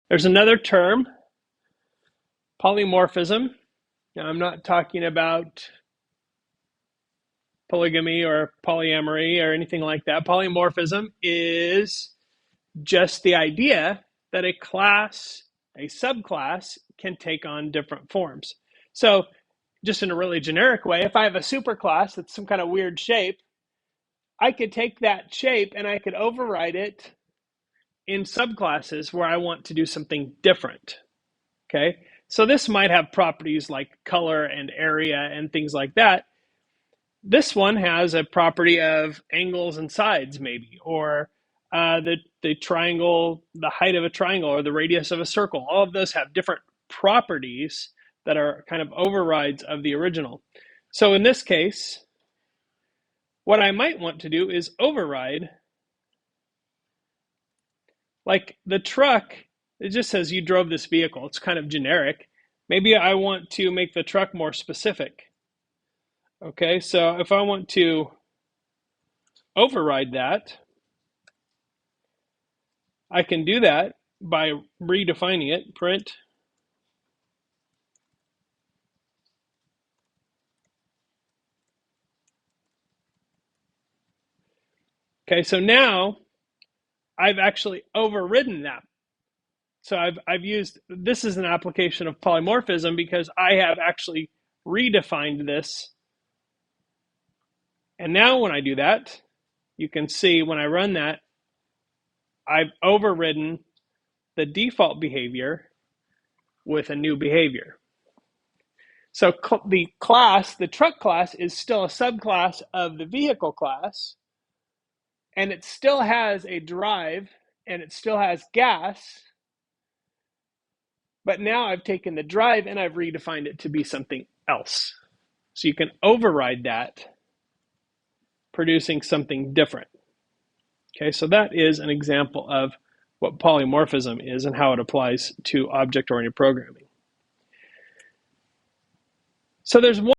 There's another term, polymorphism. Now, I'm not talking about polygamy or polyamory or anything like that. Polymorphism is just the idea that a class, a subclass, can take on different forms. So just in a really generic way, if I have a superclass that's some kind of weird shape, I could take that shape and I could override it in subclasses where I want to do something different. Okay, so this might have properties like color and area and things like that. This one has a property of angles and sides, maybe, or the triangle, the height of a triangle, or the radius of a circle. All of those have different properties that are kind of overrides of the original. So in this case, what I might want to do is override, like the truck, it just says you drove this vehicle. It's kind of generic. Maybe I want to make the truck more specific. Okay, so if I want to override that, I can do that by redefining it, print. Okay, so now I've actually overridden that. So I've used, this is an application of polymorphism because I have actually redefined this. And now when I do that, you can see when I run that, I've overridden the default behavior with a new behavior. So the class, the truck class, is still a subclass of the vehicle class, and it still has a drive, and it still has gas, but now I've taken the drive and I've redefined it to be something else. So you can override that, producing something different. Okay, so that is an example of what polymorphism is and how it applies to object-oriented programming. So there's one